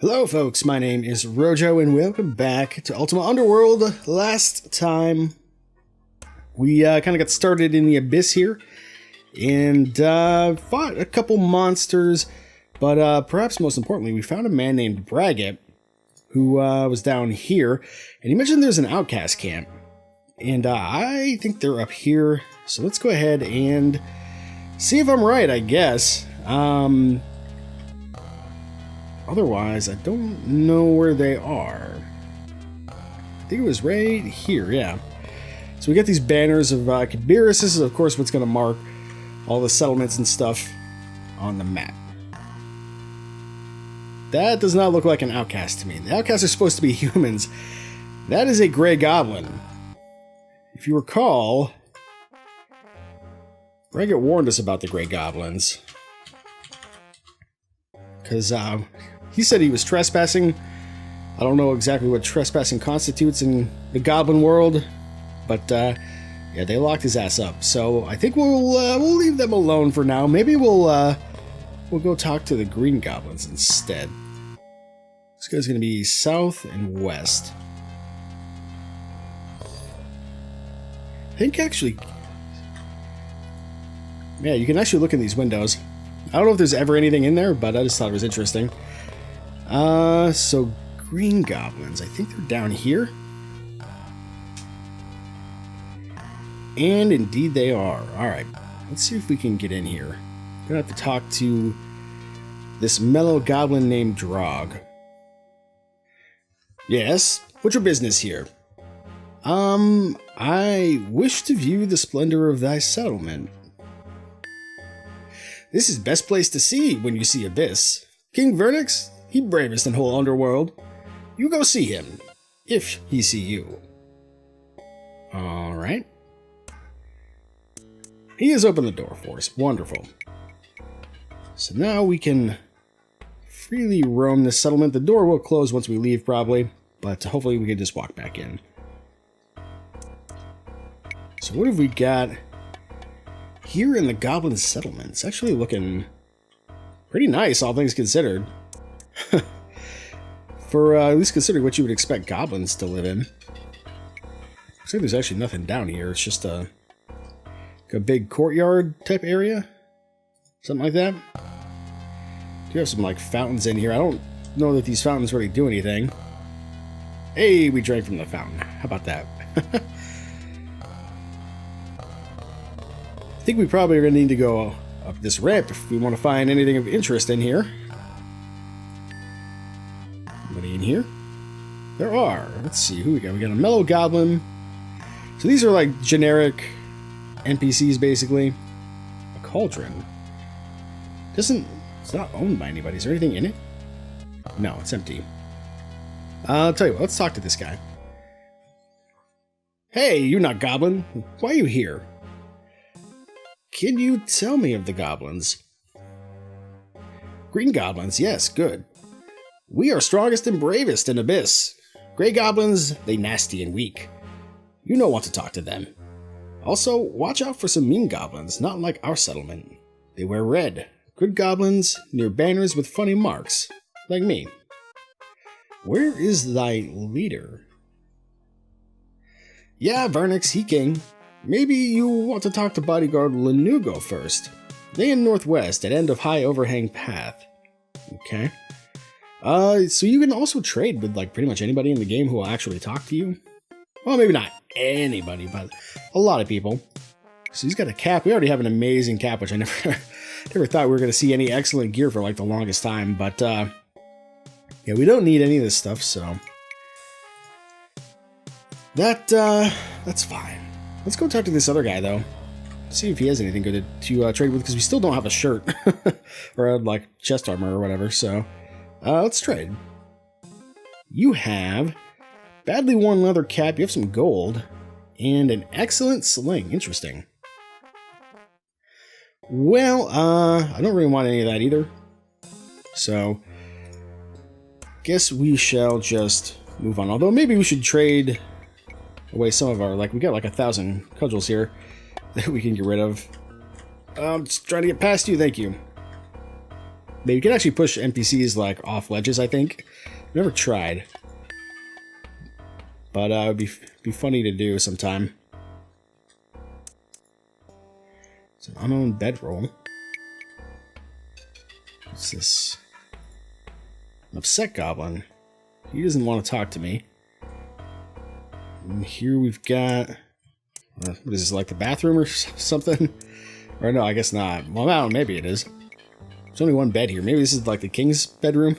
Hello folks, my name is Rojo and welcome back to Ultima Underworld. Last time we kind of got started in the Abyss here and fought a couple monsters, but perhaps most importantly we found a man named Braggot who was down here, and he mentioned there's an outcast camp, and I think they're up here, so let's go ahead and see if I'm right, I guess. Otherwise, I don't know where they are. I think it was right here, yeah. So we get these banners of Kidnapping. This is, of course, what's going to mark all the settlements and stuff on the map. That does not look like an outcast to me. The outcasts are supposed to be humans. That is a gray goblin. If you recall, Braggot warned us about the gray goblins. Because he said he was trespassing. I don't know exactly what trespassing constitutes in the goblin world, but yeah, they locked his ass up. So I think we'll leave them alone for now. Maybe we'll go talk to the green goblins instead. This guy's going to be south and west. I think actually, yeah, you can actually look in these windows. I don't know if there's ever anything in there, but I just thought it was interesting. So green goblins, I think they're down here. And indeed they are. Alright, let's see if we can get in here. I'm gonna have to talk to this mellow goblin named Drog. Yes, what's your business here? I wish to view the splendor of thy settlement. This is best place to see when you see Abyss. King Vernix, he bravest in whole underworld. You go see him, if he see you. Alright. He has opened the door for us. Wonderful. So now we can freely roam this settlement. The door will close once we leave, probably, but hopefully we can just walk back in. So what have we got here in the goblin settlement? It's actually looking pretty nice, all things considered. For at least considering what you would expect goblins to live in. Looks like there's actually nothing down here. It's just a big courtyard type area. Something like that. Do have some like fountains in here. I don't know that these fountains really do anything. Hey, we drank from the fountain. How about that? I think we probably are going to need to go up this ramp if we want to find anything of interest in here. Anybody in here? There are. Let's see who we got. We got a mellow goblin. So these are like generic NPCs basically. A cauldron. It's not owned by anybody. Is there anything in it? No, it's empty. I'll tell you what, let's talk to this guy. Hey, you're not goblin. Why are you here? Can you tell me of the goblins? Green goblins, yes, good. We are strongest and bravest in Abyss. Grey goblins, they nasty and weak. You don't want to talk to them. Also, watch out for some mean goblins, not like our settlement. They wear red. Good goblins near banners with funny marks, like me. Where is thy leader? Yeah, Vernix, he king. Maybe you want to talk to bodyguard Lanugo first. They in northwest at end of high overhang path. Okay. So you can also trade with like pretty much anybody in the game who will actually talk to you. Well, maybe not anybody, but a lot of people. So he's got a cap. We already have an amazing cap, which I never thought we were going to see any excellent gear for like the longest time. But yeah, we don't need any of this stuff, so that's fine. Let's go talk to this other guy, though. See if he has anything good to trade with, because we still don't have a shirt. Or, like, chest armor or whatever, so let's trade. You have badly worn leather cap, you have some gold, and an excellent sling. Interesting. Well, I don't really want any of that either. So, guess we shall just move on. Although, maybe we should trade away some of our, like, we got like 1,000 cudgels here that we can get rid of. I'm just trying to get past you, thank you. Maybe you can actually push NPCs like off ledges, I think. Never tried. But it would be funny to do sometime. It's an unknown bedroll. What's this? An upset goblin. He doesn't want to talk to me. And here we've got... what is this, like the bathroom or something? Or no, I guess not. Well, I don't know, maybe it is. There's only one bed here. Maybe this is like the king's bedroom?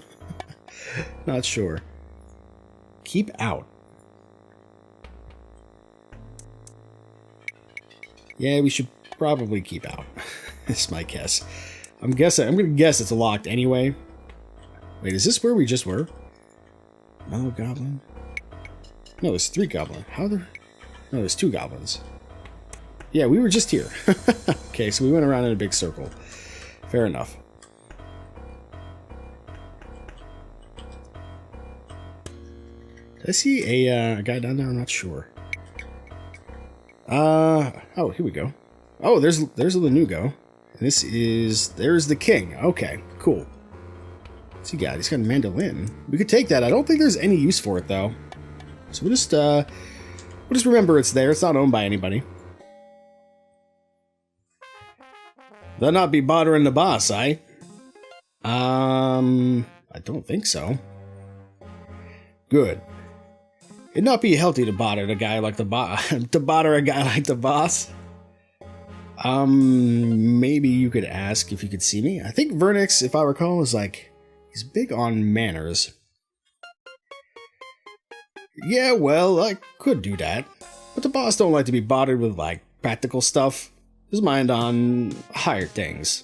Not sure. Keep out. Yeah, we should probably keep out. That's my guess. I'm gonna guess it's locked anyway. Wait, is this where we just were? Mellow goblin? No, there's 3 goblins. How there? No, there's 2 goblins. Yeah, we were just here. Okay, so we went around in a big circle. Fair enough. Did I see a guy down there? I'm not sure. Oh, here we go. Oh, there's a Lanugo. There's the king. Okay, cool. What's he got? He's got a mandolin. We could take that. I don't think there's any use for it though. So we'll just remember it's there. It's not owned by anybody. They'll not be bothering the boss, I don't think so. Good. It'd not be healthy to bother a guy like the boss. Maybe you could ask if you could see me. I think Vernix, if I recall, is like, he's big on manners. Yeah, well, I could do that. But the boss don't like to be bothered with, like, practical stuff. His mind on higher things.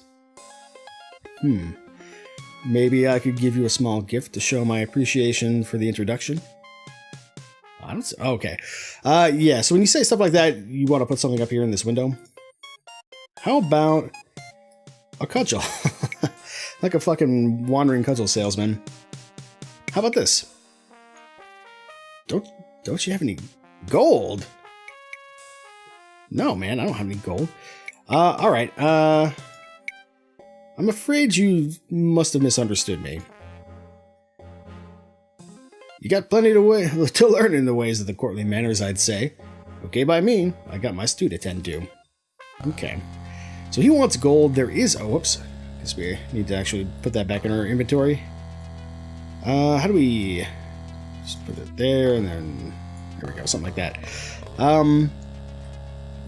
Maybe I could give you a small gift to show my appreciation for the introduction. I don't see. Okay. Yeah, so when you say stuff like that, you want to put something up here in this window? How about a cudgel? Like a fucking wandering cudgel salesman. How about this? Don't you have any gold? No, man, I don't have any gold. Alright, I'm afraid you must have misunderstood me. You got plenty to learn in the ways of the courtly manners, I'd say. Okay by me, I got my stew to tend to. Okay. So he wants gold. There is... Oh, whoops. Guess we need to actually put that back in our inventory. How do we... Just put it there, and then... There we go, something like that.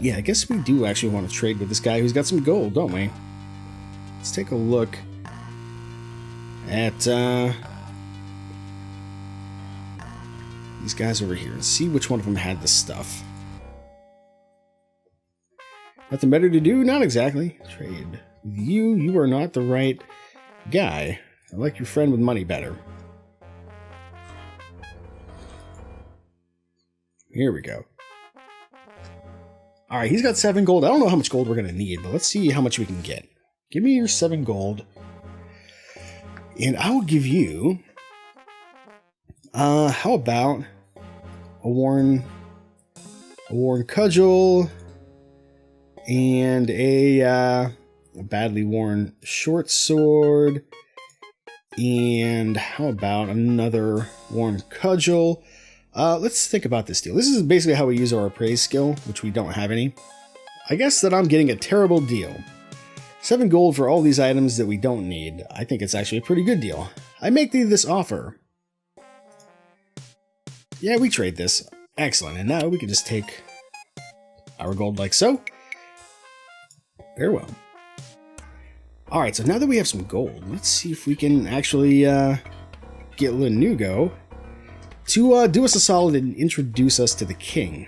Yeah, I guess we do actually want to trade with this guy who's got some gold, don't we? Let's take a look at these guys over here and see which one of them had the stuff. Nothing better to do? Not exactly. Trade with you. You are not the right guy. I like your friend with money better. Here we go. Alright, he's got 7 gold. I don't know how much gold we're going to need, but let's see how much we can get. Give me your 7 gold. And I will give you... how about a worn cudgel and a badly worn short sword. And how about another worn cudgel? Let's think about this deal. This is basically how we use our appraise skill, which we don't have any. I guess that I'm getting a terrible deal. 7 gold for all these items that we don't need. I think it's actually a pretty good deal. I make thee this offer. Yeah, we trade this. Excellent. And now we can just take our gold like so. Very well. Alright, so now that we have some gold, let's see if we can actually get Lanugo to do us a solid and introduce us to the king.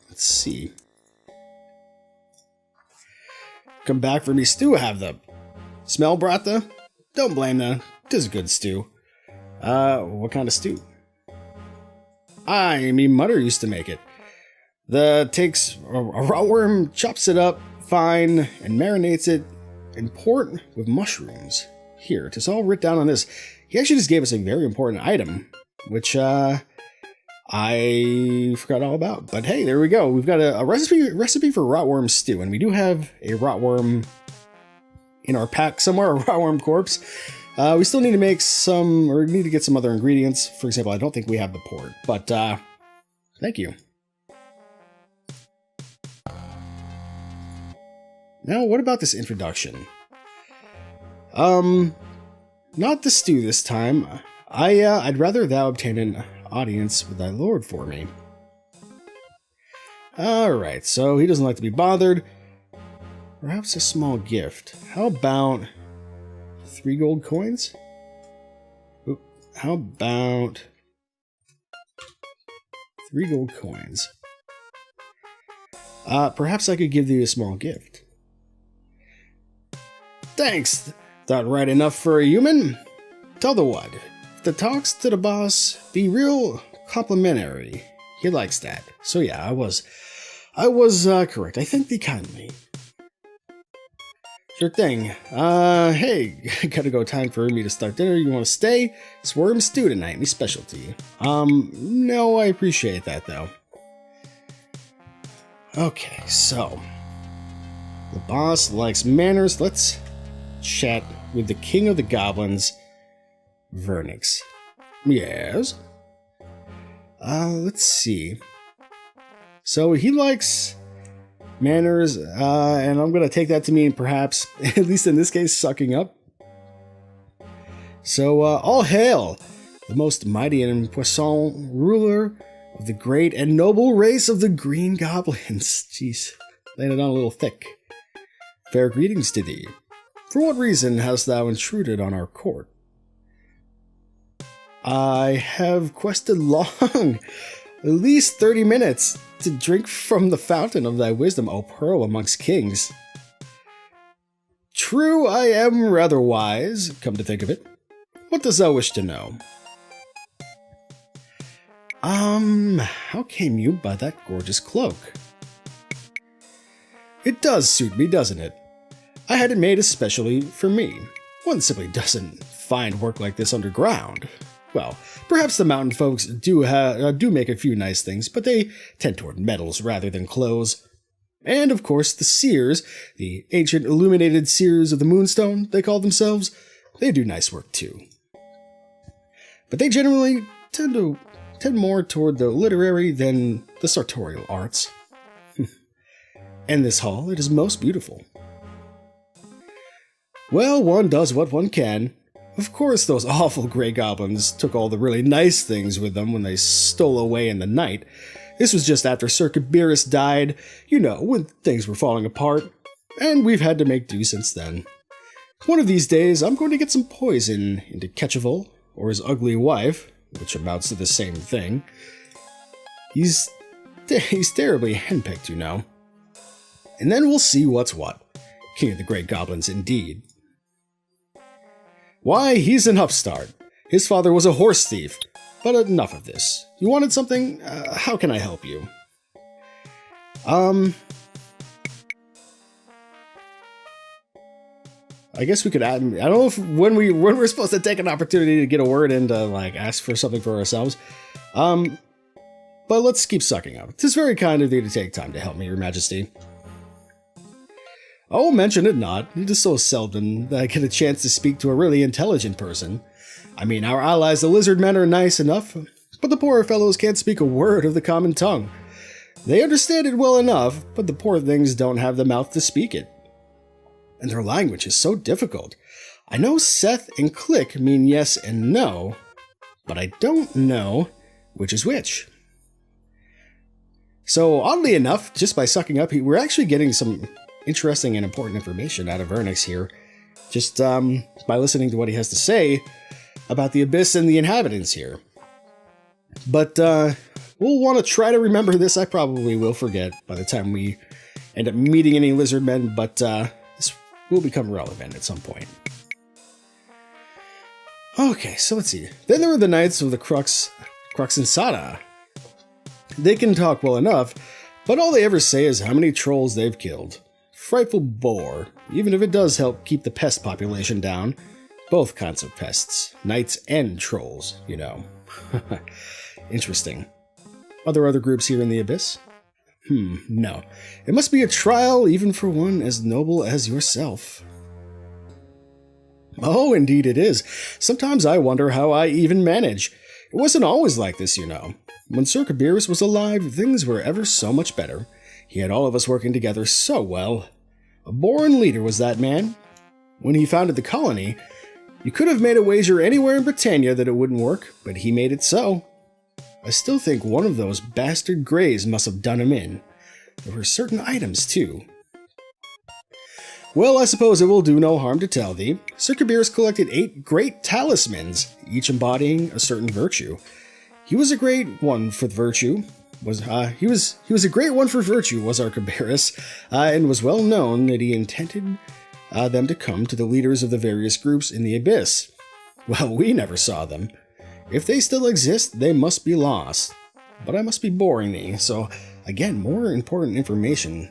Let's see. Come back for me stew, have the smell brought the? Don't blame the. Tis a good stew. What kind of stew? I mean, Mutter used to make it. Takes a rotworm, chops it up fine, and marinates it in port with mushrooms. Here, it's all written down on this. He actually just gave us a very important item, which I forgot all about. But hey, there we go. We've got a recipe for rotworm stew, and we do have a rotworm in our pack somewhere, a rawworm corpse. We still need to make some, or need to get some other ingredients. For example, I don't think we have the port, but thank you. Now, what about this introduction? Not the stew this time. I'd rather thou obtain an audience with thy lord for me. Alright, so he doesn't like to be bothered. Perhaps a small gift. How about 3 gold coins? Ooh, how about 3 gold coins? Perhaps I could give thee a small gift. Thanks! Thought right enough for a human? Tell the what? If the talks to the boss be real complimentary, he likes that. So yeah, I was correct. I thank thee kindly. Sure thing. Hey, gotta go. Time for me to start dinner. You want to stay? It's worm stew tonight, me specialty. No, I appreciate that though. Okay, so the boss likes manners. Let's chat with the king of the goblins, Vernix. Yes. Let's see. So he likes manners, and I'm going to take that to mean perhaps, at least in this case, sucking up. So, all hail, the most mighty and puissant ruler of the great and noble race of the green goblins. Jeez, laying it on a little thick. Fair greetings to thee. For what reason hast thou intruded on our court? I have quested long, at least 30 minutes, to drink from the fountain of thy wisdom, O pearl amongst kings. True, I am rather wise, come to think of it. What dost thou wish to know? How came you by that gorgeous cloak? It does suit me, doesn't it? I had it made especially for me. One simply doesn't find work like this underground. Well, perhaps the mountain folks do make a few nice things, but they tend toward metals rather than clothes. And of course, the seers, the ancient illuminated seers of the Moonstone, they call themselves, they do nice work too. But they generally tend more toward the literary than the sartorial arts. And this hall, it is most beautiful. Well, one does what one can. Of course, those awful gray goblins took all the really nice things with them when they stole away in the night. This was just after Sir Kabiris died, you know, when things were falling apart, and we've had to make do since then. One of these days, I'm going to get some poison into Ketcheval, or his ugly wife, which amounts to the same thing. He's terribly henpecked, you know. And then we'll see what's what. King of the Great Goblins, indeed. Why, he's an upstart. His father was a horse thief. But enough of this. You wanted something? How can I help you? I guess we could add. I don't know if when we're supposed to take an opportunity to get a word in to like ask for something for ourselves. But let's keep sucking up. 'Tis very kind of thee to take time to help me, Your Majesty. Oh, mention it not. It is so seldom that I get a chance to speak to a really intelligent person. I mean, our allies, the lizard men, are nice enough, but the poor fellows can't speak a word of the common tongue. They understand it well enough, but the poor things don't have the mouth to speak it. And their language is so difficult. I know Seth and Click mean yes and no, but I don't know which is which. So, oddly enough, just by sucking up, we're actually getting some interesting and important information out of Vernix here, just by listening to what he has to say about the Abyss and the inhabitants here. But we'll want to try to remember this. I probably will forget by the time we end up meeting any lizard men, but this will become relevant at some point. Okay, so let's see. Then there were the Knights of the Crux and Sada. They can talk well enough, but all they ever say is how many trolls they've killed. Frightful bore, even if it does help keep the pest population down. Both kinds of pests, knights and trolls, you know. Interesting. Are there other groups here in the Abyss? No. It must be a trial even for one as noble as yourself. Oh, indeed it is. Sometimes I wonder how I even manage. It wasn't always like this, you know. When Sir Kabirus was alive, things were ever so much better. He had all of us working together so well. A born leader was that man. When he founded the colony, you could have made a wager anywhere in Britannia that it wouldn't work, but he made it so. I still think one of those bastard Greys must have done him in. There were certain items, too. Well, I suppose it will do no harm to tell thee. Sir Kabirus collected 8 great talismans, each embodying a certain virtue. He was a great one for virtue. He was a great one for virtue, was our Kabirus, and was well known that he intended them to come to the leaders of the various groups in the Abyss. Well, we never saw them. If they still exist, they must be lost. But I must be boring thee, so again, more important information.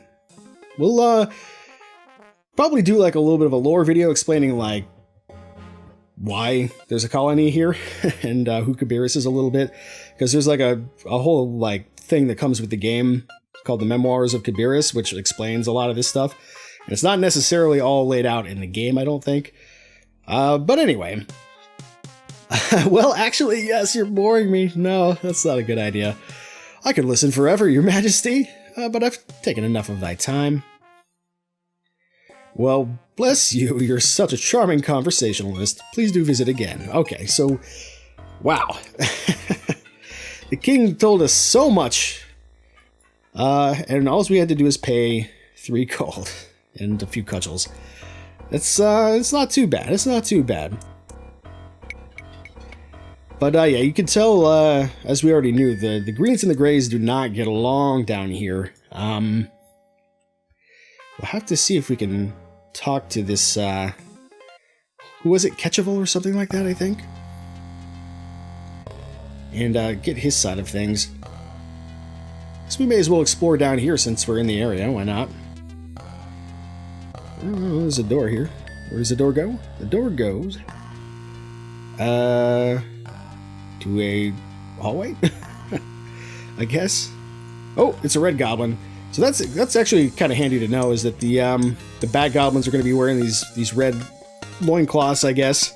We'll probably do like a little bit of a lore video explaining like why there's a colony here and who Kabirus is a little bit, because there's like a whole like thing that comes with the game called the Memoirs of Kabirus, which explains a lot of this stuff. And it's not necessarily all laid out in the game, I don't think. But anyway. Well, actually, yes, you're boring me. No, that's not a good idea. I could listen forever, your majesty, but I've taken enough of thy time. Well, bless you, you're such a charming conversationalist. Please do visit again. Okay, so, wow. The king told us so much, and all we had to do is pay 3 gold and a few cudgels. It's not too bad. It's not too bad. But yeah, you can tell, as we already knew, the greens and the grays do not get along down here. We'll have to see if we can talk to this, who was it, Ketchival or something like that, I think? And get his side of things. So we may as well explore down here since we're in the area, why not? Oh, there's a door here. Where does the door go? The door goes to a hallway, I guess. Oh, it's a red goblin. So that's actually kind of handy to know, is that the bad goblins are going to be wearing these red loincloths, I guess.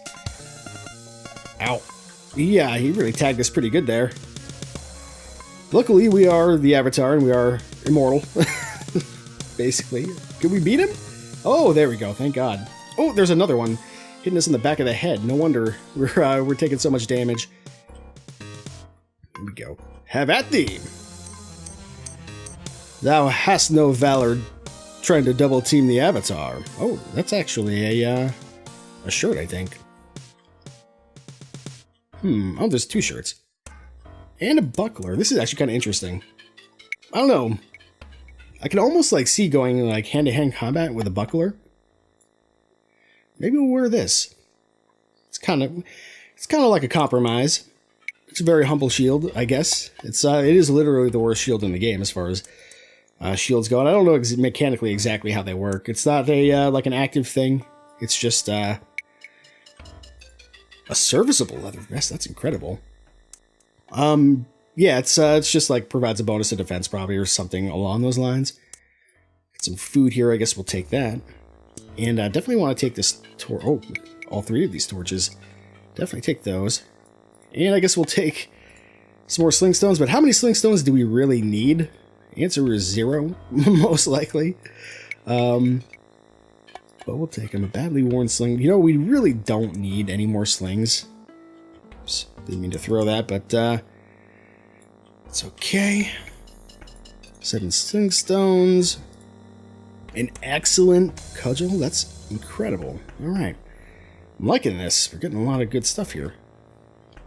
Ow. Yeah, he really tagged us pretty good there. Luckily, we are the Avatar and we are immortal. Basically. Can we beat him? Oh, there we go. Thank God. Oh, there's another one hitting us in the back of the head. No wonder we're taking so much damage. Here we go. Have at thee! Thou hast no valor trying to double team the Avatar. Oh, that's actually a shirt, I think. Oh, there's 2 shirts. And a buckler. This is actually kind of interesting. I don't know. I can almost like see going like hand-to-hand combat with a buckler. Maybe we'll wear this. It's kind of like a compromise. It's a very humble shield, I guess. It is literally the worst shield in the game as far as shields go. And I don't know mechanically exactly how they work. It's not a like an active thing. It's just a serviceable leather vest. That's incredible. Yeah, it's just like provides a bonus to defense probably or something along those lines. Got some food here. I guess we'll take that. And I definitely want to take this oh, all 3 of these torches. Definitely take those. And I guess we'll take some more sling stones. But how many sling stones do we really need? Answer is 0, most likely. But we'll take them. A badly worn sling. You know, we really don't need any more slings. Oops, didn't mean to throw that, but it's okay. 7 sling stones. An excellent cudgel. That's incredible. All right, I'm liking this. We're getting a lot of good stuff here.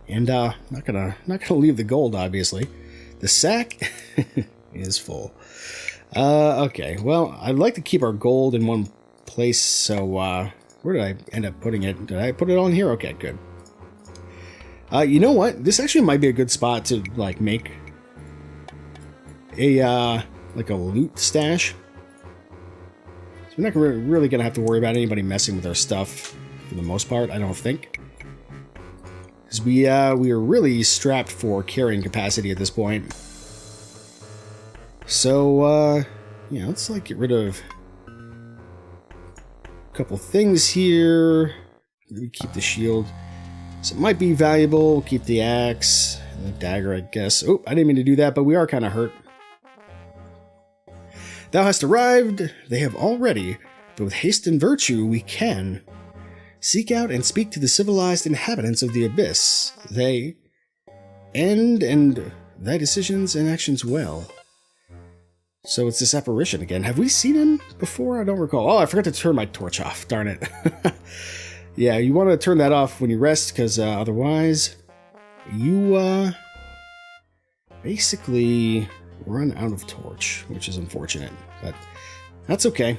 And not gonna leave the gold, obviously. The sack is full. Okay, well, I'd like to keep our gold in one place, so where did I end up putting it? Did I put it on here? Okay, good. You know what? This actually might be a good spot to like make a like a loot stash. So we're not really gonna have to worry about anybody messing with our stuff for the most part, I don't think. Because we are really strapped for carrying capacity at this point. So, yeah, let's like get rid of a couple things here. We keep the shield. So it might be valuable. We'll keep the axe and the dagger, I guess. Oh, I didn't mean to do that, but we are kind of hurt. Thou hast arrived. They have already, but with haste and virtue we can. Seek out and speak to the civilized inhabitants of the Abyss. They end and thy decisions and actions well. So it's this apparition again. Have we seen him before? I don't recall. Oh, I forgot to turn my torch off. Darn it. Yeah, you want to turn that off when you rest, because otherwise you basically run out of torch, which is unfortunate, but that's okay.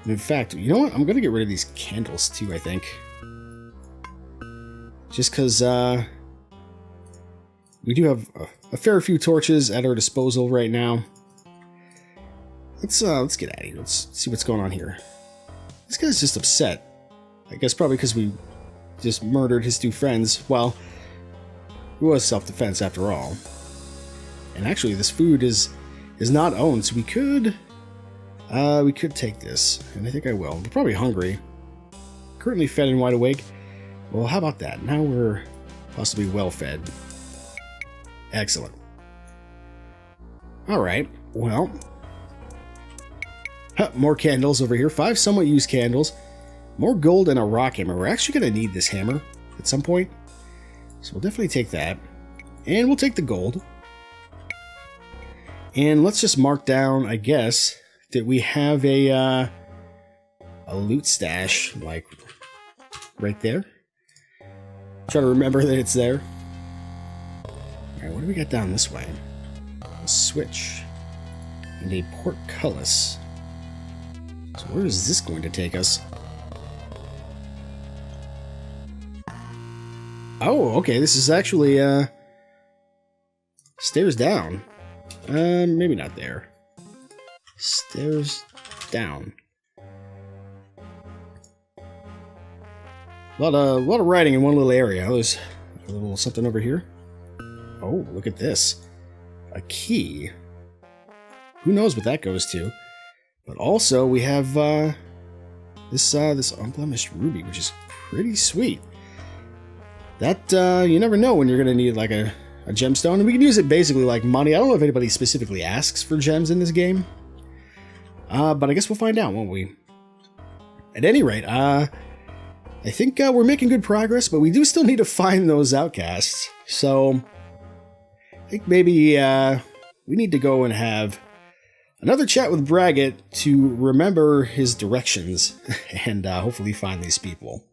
In fact, you know what? I'm going to get rid of these candles too, I think. Just because we do have a fair few torches at our disposal right now. Let's get out of here. Let's see what's going on here. This guy's just upset. I guess probably because we just murdered his two friends. Well, it was self-defense after all. And actually, this food is not owned, so we could take this, and I think I will. We're probably hungry. Currently fed and wide awake. Well, how about that? Now we're possibly well fed. Excellent. All right. Well. More candles over here. 5 somewhat used candles. More gold and a rock hammer. We're actually going to need this hammer at some point. So we'll definitely take that. And we'll take the gold. And let's just mark down, I guess, that we have a loot stash, like, right there. Try to remember that it's there. Alright, what do we got down this way? A switch. And a portcullis. So where is this going to take us? Oh, okay, this is actually, stairs down. Maybe not there. Stairs down. A lot of writing in one little area. There's a little something over here. Oh, look at this. A key. Who knows what that goes to? But also, we have this unblemished ruby, which is pretty sweet. That, you never know when you're going to need, like, a gemstone. And we can use it basically like money. I don't know if anybody specifically asks for gems in this game. But I guess we'll find out, won't we? At any rate, I think we're making good progress, but we do still need to find those outcasts. So, I think maybe we need to go and have another chat with Braggett to remember his directions and hopefully find these people.